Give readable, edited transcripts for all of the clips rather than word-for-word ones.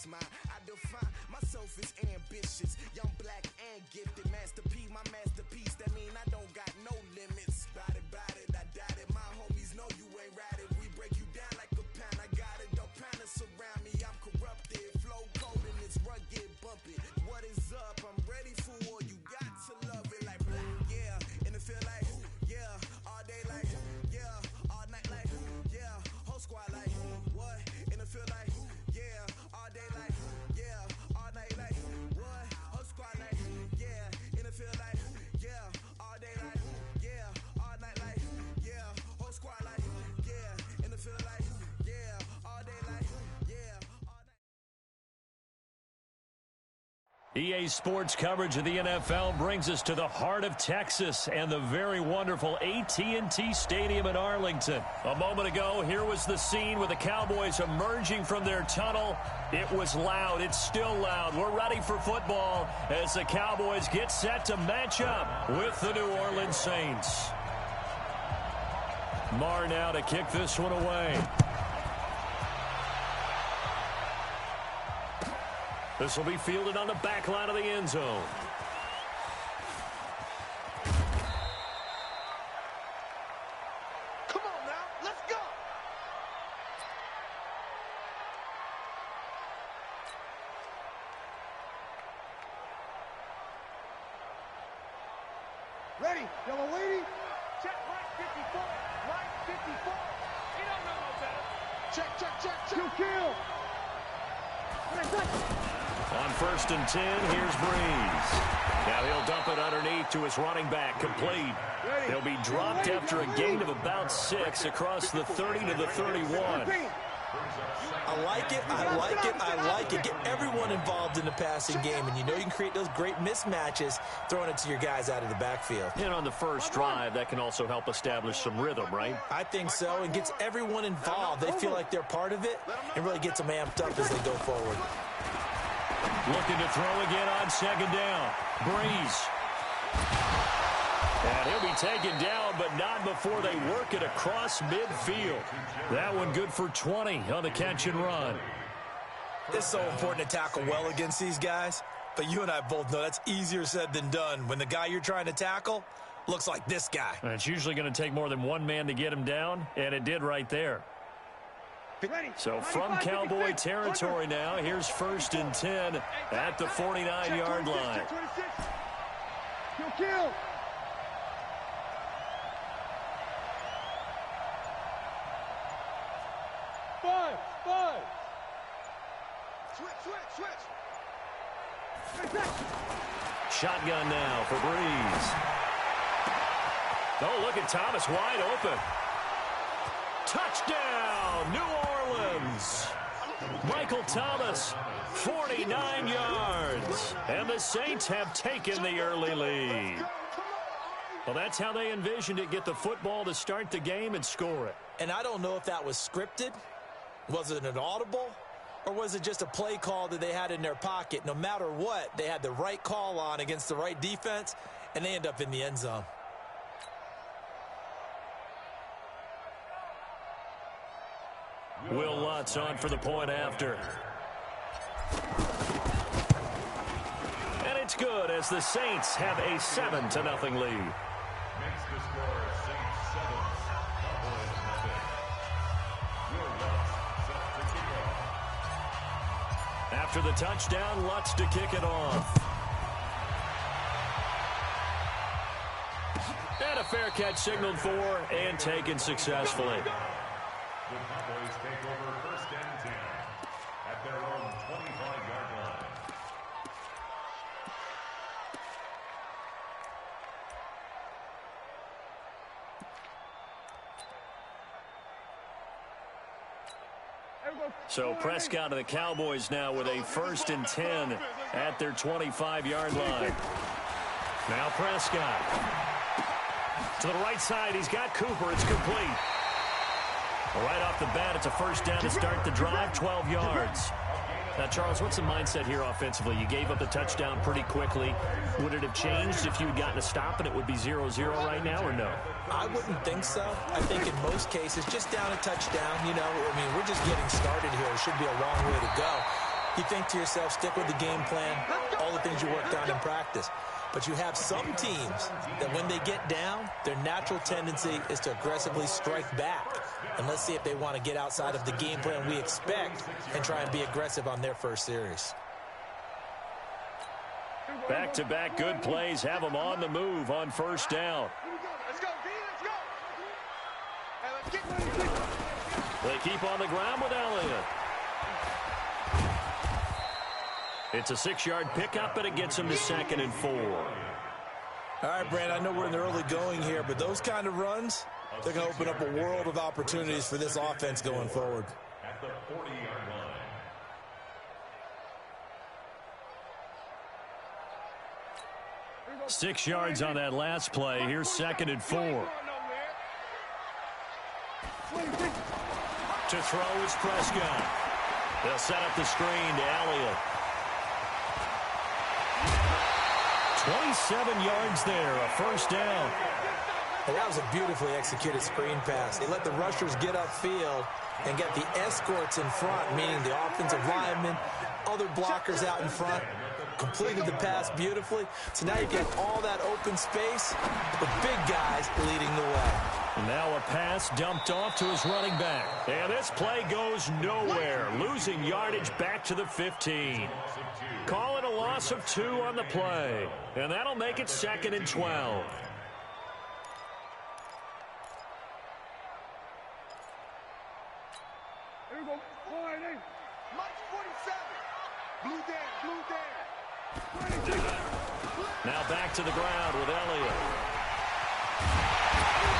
mine. I define myself as ambitious, young, black, and gifted. Master P, my masterpiece. That mean I don't got no limits. Bout it, I doubt it. My homies know you ain't ride it. We break you down like a pound. I got it. Don't pound us around me. I'm corrupted. Flow cold and it's rugged, bumpy. What is up? I'm ready for war. You got to love it like yeah. And it feel like yeah. All day like yeah. All night like yeah. Whole squad like what? And it feel like yeah. All day like yeah. All night like what? Whole squad like yeah. And it feel like yeah. All day like yeah. All night like yeah. Whole squad like yeah. And it feel like yeah. All day like yeah. All night. EA Sports coverage of the NFL brings us to the heart of Texas and the very wonderful AT&T Stadium in Arlington. A moment ago, here was the scene with the Cowboys emerging from their tunnel. It was loud. It's still loud. We're ready for football as the Cowboys get set to match up with the New Orleans Saints. Marr now to kick this one away. This will be fielded on the back line of the end zone. Come on now, let's go. Ready, yellow lady. Check right 54, right 54. You don't know no better. Check. Kill. On 1st and 10, here's Breeze. Now he'll dump it underneath to his running back, complete. He'll be dropped after a gain of about 6 across the 30 to the 31. I like it. Get everyone involved in the passing game, and you know you can create those great mismatches throwing it to your guys out of the backfield. And on the first drive, that can also help establish some rhythm, right? I think so, and gets everyone involved. They feel like they're part of it, and really gets them amped up as they go forward. Looking to throw again on 2nd down. Breeze. And he'll be taken down, but not before they work it across midfield. That one good for 20 on the catch and run. It's so important to tackle well against these guys, but you and I both know that's easier said than done when the guy you're trying to tackle looks like this guy. And it's usually going to take more than one man to get him down, and it did right there. So from Cowboy territory now, here's 1st and 10 at the 49-yard line. Kill. Five. Switch. Shotgun now for Breeze. Oh, look at Thomas wide open. Touchdown, New Orleans. Michael Thomas, 49 yards. And the Saints have taken the early lead. Well, that's how they envisioned it. Get the football to start the game and score it. And I don't know if that was scripted. Was it an audible? Or was it just a play call that they had in their pocket? No matter what, they had the right call on against the right defense, and they end up in the end zone. Will Lutz on for the point after. And it's good as the Saints have a 7-0 lead. Makes the score Saints 7, Cowboys 0. Will Lutz set to kick off. After the touchdown, Lutz to kick it off. And a fair catch signaled for and taken successfully. The Cowboys take over 1st and 10 at their own 25-yard line. So Prescott of the Cowboys now with a 1st and 10 at their 25-yard line. Now Prescott. To the right side, he's got Cooper. It's complete. Right off the bat, it's a 1st down to start the drive, 12 yards. Now, Charles, what's the mindset here offensively? You gave up the touchdown pretty quickly. Would it have changed if you had gotten a stop and it would be 0-0 right now, or no? I wouldn't think so. I think in most cases, just down a touchdown, you know, I mean, we're just getting started here. It should be a long way to go. You think to yourself, stick with the game plan, all the things you worked on in practice. But you have some teams that when they get down, their natural tendency is to aggressively strike back. And let's see if they want to get outside of the game plan we expect and try and be aggressive on their first series. Back-to-back good plays have them on the move on first down. Let's go, D, let's go. Hey, let's get They keep on the ground with Elliott. It's a 6-yard pickup, and it gets him to 2nd and 4. All right, Brand, I know we're in the early going here, but those kind of runs, they're going to open up a world of opportunities for this offense going forward. At the 40-yard line. Six yards on that last play. Here's 2nd and 4. To throw is Prescott. They'll set up the screen to Elliott. 27 yards there, a first down. And that was a beautifully executed screen pass. They let the rushers get upfield and get the escorts in front, meaning the offensive linemen, other blockers out in front, completed the pass beautifully. So now you get all that open space, the big guys leading the way. Now a pass dumped off to his running back. And this play goes nowhere, losing yardage back to the 15. Call it a loss of 2 on the play. And that'll make it 2nd and 12. Here we go. Line in. Mike 47. Blue Dan. Now back to the ground with Elliott.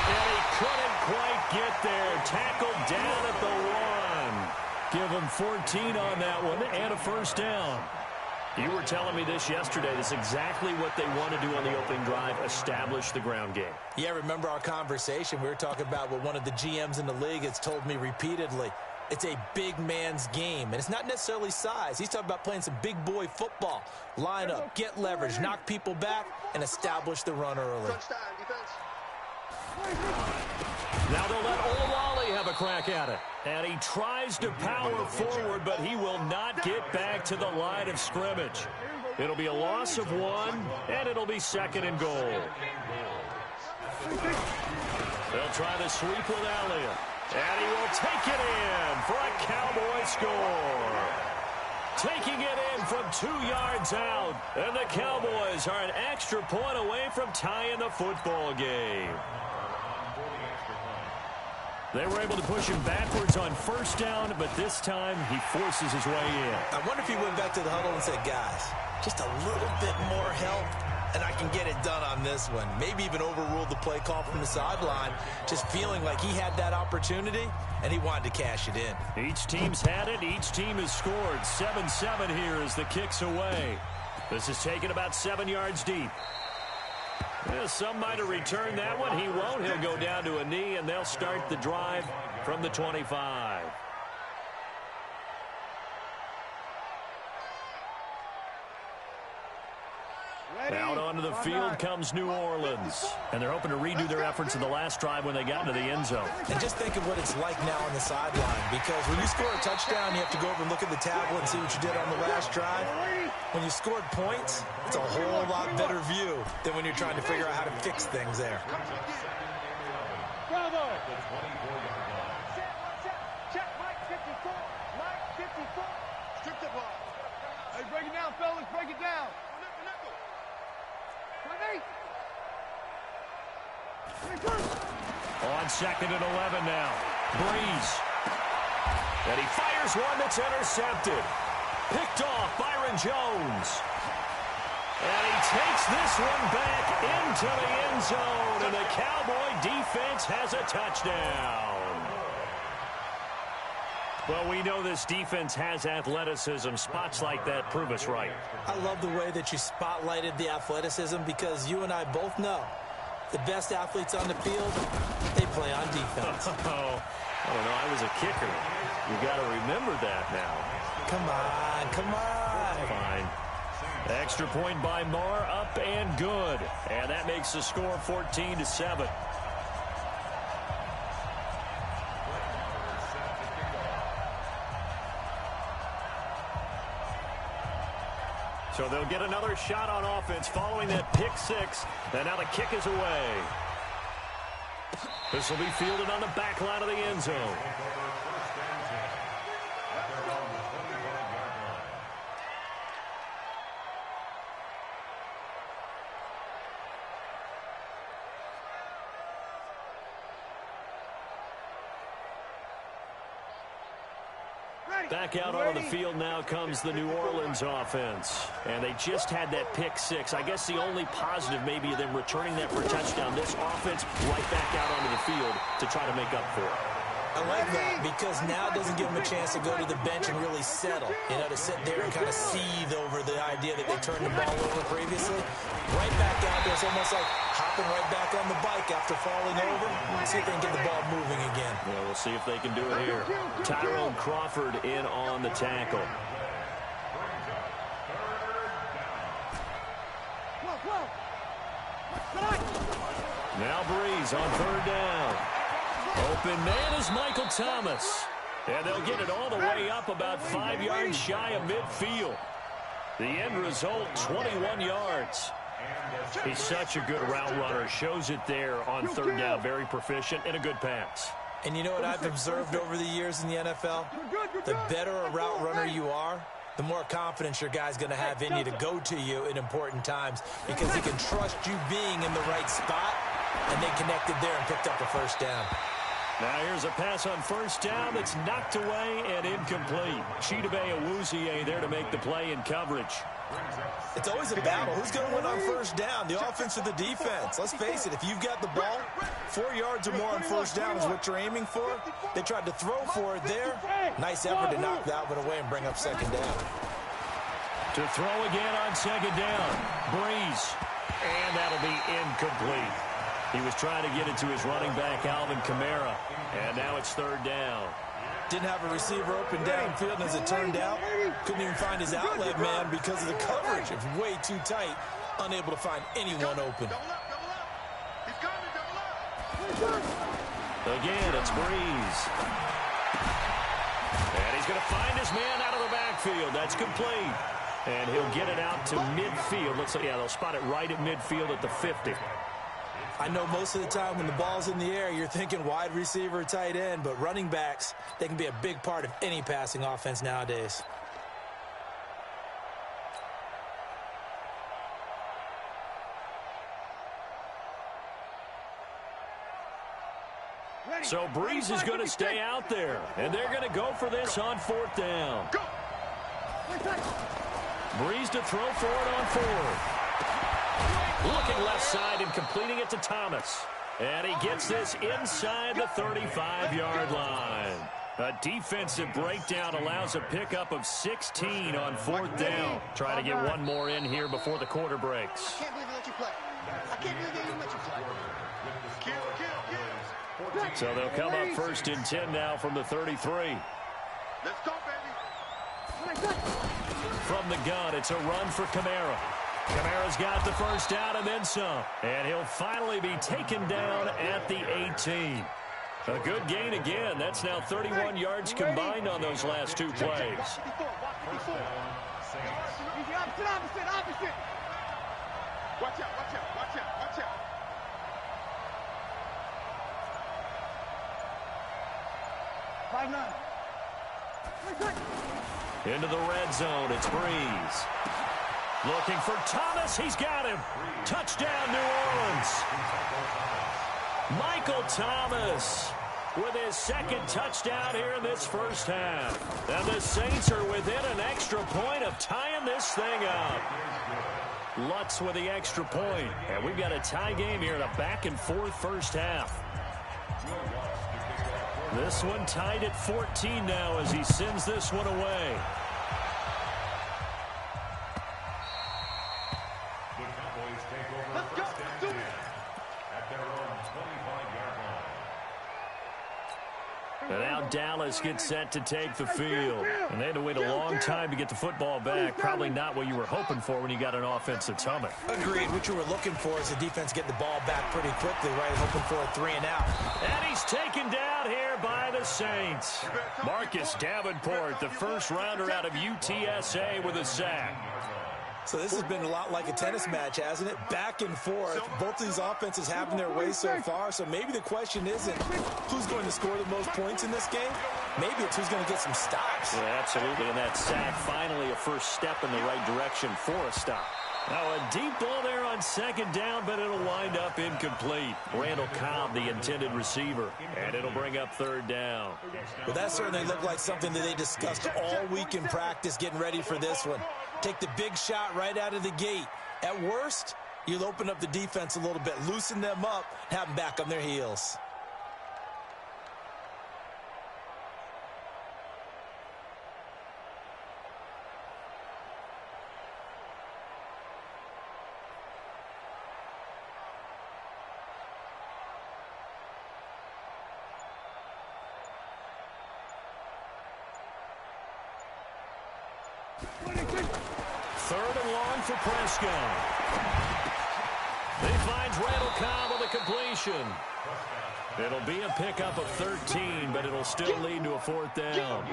And he couldn't quite get there. Tackled down at the 1. Give him 14 on that one and a first down. You were telling me this yesterday. This is exactly what they want to do on the opening drive, establish the ground game. Yeah, remember our conversation? We were talking about what one of the GMs in the league has told me repeatedly. It's a big man's game, and it's not necessarily size. He's talking about playing some big boy football. Line up, get leverage, knock people back, and establish the run early. Now they'll let Olawale have a crack at it. And he tries to power forward, but he will not get back to the line of scrimmage. It'll be a loss of 1, and it'll be 2nd and goal. They'll try the sweep with Elliott. And he will take it in for a Cowboy score. Taking it in from 2 yards out. And the Cowboys are an extra point away from tying the football game. They were able to push him backwards on first down, but this time he forces his way in. I wonder if he went back to the huddle and said, guys, just a little bit more help, and I can get it done on this one. Maybe even overruled the play call from the sideline, just feeling like he had that opportunity, and he wanted to cash it in. Each team's had it. Each team has scored. 7-7 here as the kick's away. This is taken about 7 yards deep. Some might have returned that one. He won't. He'll go down to a knee, and they'll start the drive from the 25. Out onto the field comes New Orleans. And they're hoping to redo their efforts in the last drive when they got into the end zone. And just think of what it's like now on the sideline, because when you score a touchdown, you have to go over and look at the tablet and see what you did on the last drive. When you scored points, it's a whole lot better view than when you're trying to figure out how to fix things there. Bravo. Check Mike 54. Mike 54. Strip the ball. Hey, break it down, fellas. Break it down. On 2nd and 11 now. Breeze. And he fires one that's intercepted. Picked off Byron Jones. And he takes this one back into the end zone. And the Cowboy defense has a touchdown. Well, we know this defense has athleticism. Spots like that prove us right. I love the way that you spotlighted the athleticism, because you and I both know the best athletes on the field, they play on defense. Oh, I don't know. I was a kicker. You got to remember that now. Come on, come on. Fine. Extra point by Marr, up and good. And that makes the score 14-7. So they'll get another shot on offense following that pick six. And now the kick is away. This will be fielded on the back line of the end zone. Back out onto the field now comes the New Orleans offense. And they just had that pick six. I guess the only positive maybe of them returning that for a touchdown. This offense right back out onto the field to try to make up for it. I like that because now it doesn't give them a chance to go to the bench and really settle. You know, to sit there and kind of seethe over the idea that they turned the ball over previously. Right back out there. It's almost like hopping right back on the bike after falling over. See if they can get the ball moving again. Yeah, we'll see if they can do it here. Tyrone Crawford in on the tackle. Now Breeze on third down. Open man is Michael Thomas. And they'll get it all the way up about 5 yards shy of midfield. The end result, 21 yards. He's such a good route runner. Shows it there on third down. Very proficient and a good pass. And you know what I've observed over the years in the NFL? The better a route runner you are, the more confidence your guy's going to have in you to go to you in important times because he can trust you being in the right spot, and they connected there and picked up a first down. Now here's a pass on first down that's knocked away and incomplete. Chidobe Awuzie there to make the play in coverage. It's always a battle. Who's going to win on first down, the offense or the defense? Let's face it, if you've got the ball, 4 yards or more on first down is what you're aiming for. They tried to throw for it there. Nice effort to knock that one away and bring up second down. To throw again on second down. Breeze. And that'll be incomplete. He was trying to get it to his running back, Alvin Kamara. And now it's third down. Didn't have a receiver open downfield, and as it turned out, couldn't even find his outlet man because of the coverage. It was way too tight, unable to find anyone open. Again, it's Breeze. And he's going to find his man out of the backfield. That's complete. And he'll get it out to midfield. Let's see, yeah, they'll spot it right at midfield at the 50. I know most of the time when the ball's in the air, you're thinking wide receiver, tight end, but running backs, they can be a big part of any passing offense nowadays. So Breeze is going to stay out there, and they're going to go for this on fourth down. Breeze to throw for it on fourth. Looking left side and completing it to Thomas. And he gets this inside the 35-yard line. A defensive breakdown allows a pickup of 16 on fourth down. Try to get one more in here before the quarter breaks. I can't believe they let you play. I can't believe they even let you play. So they'll come up first and 10 now from the 33. Let's go, baby. From the gun, it's a run for Kamara. Kamara's got the first down and then some. And he'll finally be taken down at the 18. A good gain again. That's now 31 yards combined on those last two plays. Opposite. Watch out. 5-9. Into the red zone, it's Breeze. Looking for Thomas, he's got him. Touchdown, New Orleans. Michael Thomas with his second touchdown here in this first half. And the Saints are within an extra point of tying this thing up. Lutz with the extra point. And we've got a tie game here in a back-and-forth first half. This one tied at 14 now as he sends this one away. And now Dallas gets set to take the field. And they had to wait a long time to get the football back. Probably not what you were hoping for when you got an offense that's humming. Agreed. What you were looking for is the defense get the ball back pretty quickly, right? Hoping for a 3 and out. And he's taken down here by the Saints. Marcus Davenport, the first rounder out of UTSA with a sack. So this has been a lot like a tennis match, hasn't it? Back and forth. Both of these offenses having their way so far. So maybe the question isn't who's going to score the most points in this game. Maybe it's who's going to get some stops. Yeah, absolutely. And that sack, finally a first step in the right direction for a stop. Now a deep ball there on second down, but it'll wind up incomplete. Randall Cobb, the intended receiver, and it'll bring up third down. Well, that certainly looked like something that they discussed all week in practice getting ready for this one. Take the big shot right out of the gate. At worst, you'll open up the defense a little bit, loosen them up, have them back on their heels. Third and long for Prescott. He finds Randall Cobb with a completion. It'll be a pickup of 13, but it'll still lead to a fourth down.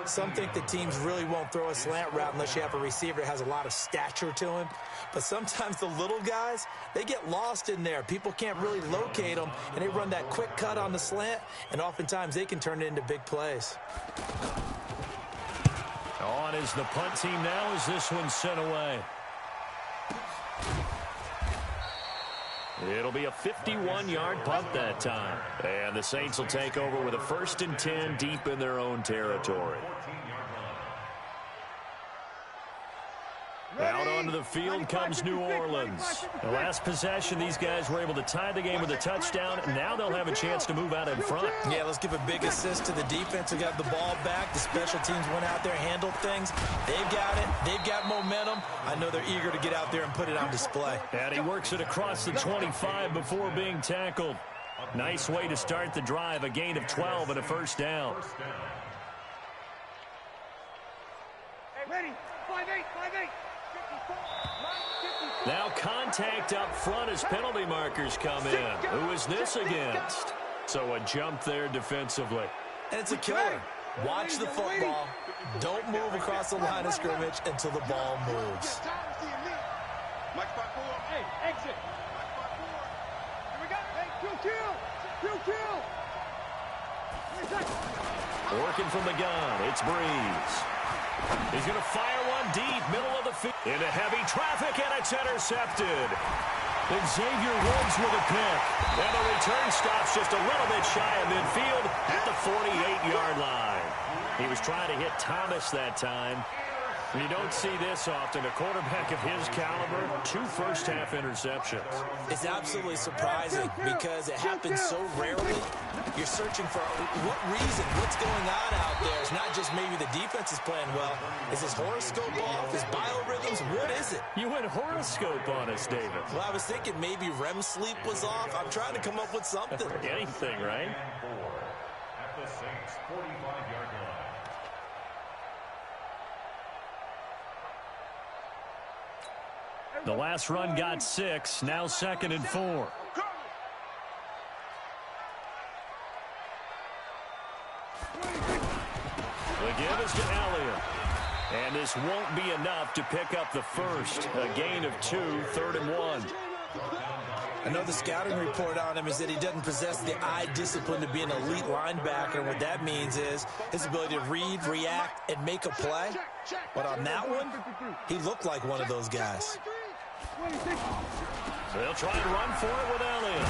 Some think the teams really won't throw a slant route unless you have a receiver that has a lot of stature to him. But sometimes the little guys, they get lost in there. People can't really locate them, and they run that quick cut on the slant, and oftentimes they can turn it into big plays. On is the punt team now as this one's sent away. It'll be a 51-yard punt that time. And the Saints will take over with a 1st and 10 deep in their own territory. Out onto the field comes New Orleans. The last possession, these guys were able to tie the game with a touchdown. Now they'll have a chance to move out in front. Yeah, let's give a big assist to the defense who got the ball back. The special teams went out there, handled things. They've got it. They've got momentum. I know they're eager to get out there and put it on display. And he works it across the 25 before being tackled. Nice way to start the drive. A gain of 12 and a first down. Hey, ready. 5-8, 5-8. Now contact up front as penalty markers come in. Who is this against? So a jump there defensively. And it's a killer. Watch the football. Don't move across the line of scrimmage until the ball moves. Hey, exit. Here we go. Hey, kill. Working from the gun, it's Breeze. He's going to fire one deep, middle of the field. Into heavy traffic, and it's intercepted. Xavier Woods with a pick. And the return stops just a little bit shy of midfield at the 48-yard line. He was trying to hit Thomas that time. You don't see this often. A quarterback of his caliber, 2 first-half interceptions. It's absolutely surprising because it happens so rarely. You're searching for what reason, what's going on out there. It's not just maybe the defense is playing well. Is his horoscope off? His biorhythms? What is it? You went horoscope on us, David. Well, I was thinking maybe REM sleep was off. I'm trying to come up with something. Anything, right? At the Saints' 45-yard line. The last run got 6, now 2nd and 4. The give is to Elliott. And this won't be enough to pick up the first. A gain of 2, 3rd and 1. I know the scouting report on him is that he doesn't possess the eye discipline to be an elite linebacker. And what that means is his ability to read, react, and make a play. But on that one, he looked like one of those guys. So they'll try and run for it with Elliott.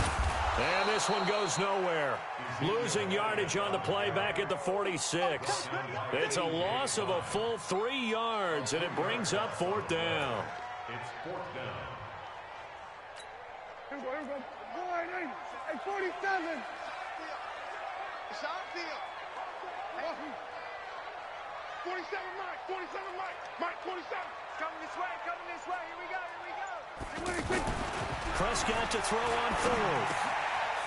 And this one goes nowhere. Losing yardage on the play back at the 46. It's a loss of a full 3 yards, and it brings up 4th down. It's 4th down. Here we go. Go ahead, hey, 47. Shot field. 47, Mike. 47, Mike. 47. Coming this way. Here we go. Prescott to throw on 4th.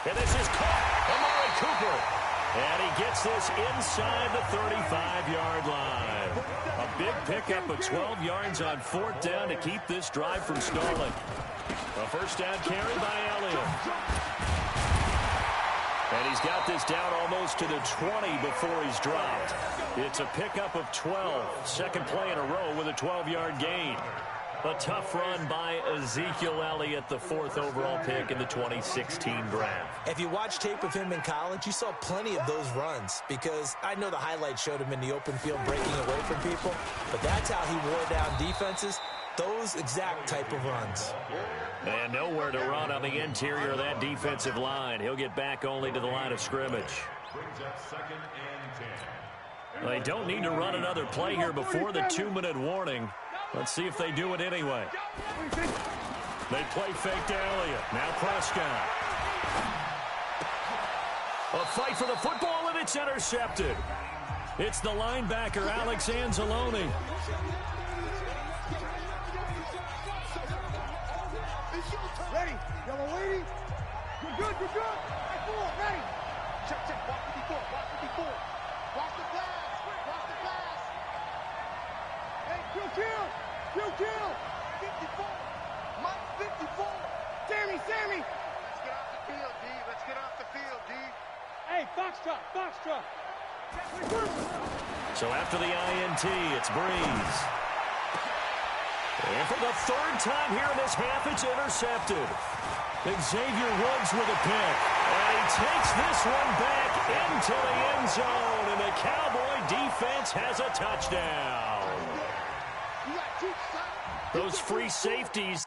And this is caught. Amari Cooper. And he gets this inside the 35-yard line. A big pickup of 12 yards on 4th down to keep this drive from stalling. A first down carry by Elliott. And he's got this down almost to the 20 before he's dropped. It's a pickup of 12. Second play in a row with a 12-yard gain. A tough run by Ezekiel Elliott, the 4th overall pick in the 2016 draft. If you watch tape of him in college, you saw plenty of those runs because I know the highlights showed him in the open field breaking away from people, but that's how he wore down defenses, those exact type of runs. And nowhere to run on the interior of that defensive line. He'll get back only to the line of scrimmage. Brings up 2nd and 10. They don't need to run another play here before the 2-minute warning. Let's see if they do it anyway. They play fake to Elliott. Now Prescott. A fight for the football, and it's intercepted. It's the linebacker, Alex Anzalone. Ready. Yellow lady. You're good. You're good. Ready. Check. Watch 54. Watch 54. Watch the blast. Watch the blast. Hey, kill. 54. Mike 54. Sammy. Let's get off the field, D. Let's get off the field, D. Hey, Foxtrot. So after the INT, it's Breeze. And for the 3rd time here in this half, it's intercepted. Xavier Woods with a pick. And he takes this one back into the end zone. And the Cowboy defense has a touchdown. Those free safeties.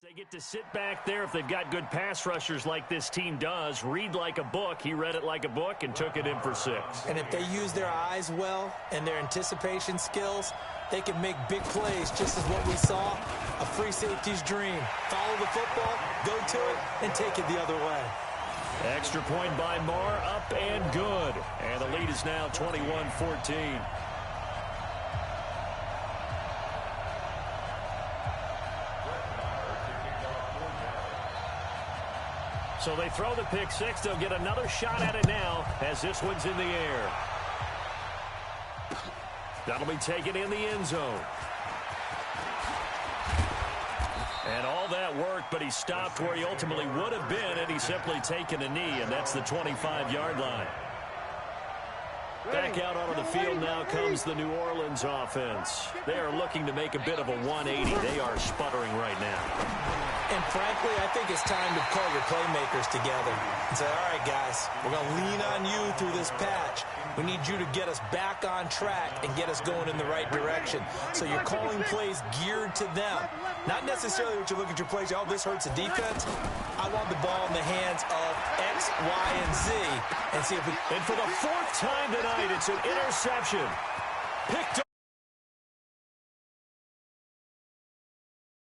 They get to sit back there if they've got good pass rushers like this team does. Read like a book. He read it like a book and took it in for 6. And if they use their eyes well and their anticipation skills, they can make big plays, just as what we saw, a free safety's dream. Follow the football, go to it, and take it the other way. Extra point by Marr, up and good. And the lead is now 21-14. So they throw the pick 6. They'll get another shot at it now as this one's in the air. That'll be taken in the end zone. And all that worked, but he stopped where he ultimately would have been, and he's simply taken a knee, and that's the 25-yard line. Back out onto the field now comes the New Orleans offense. They are looking to make a bit of a 180. They are sputtering right now. And frankly, I think it's time to call your playmakers together and say, all right, guys, we're going to lean on you through this patch. We need you to get us back on track and get us going in the right direction. So you're calling plays geared to them. Not necessarily what you look at your plays, oh, this hurts the defense. I want the ball in the hands of X, Y, and Z and see if we... And for the 4th time tonight, it's an interception. Picked up.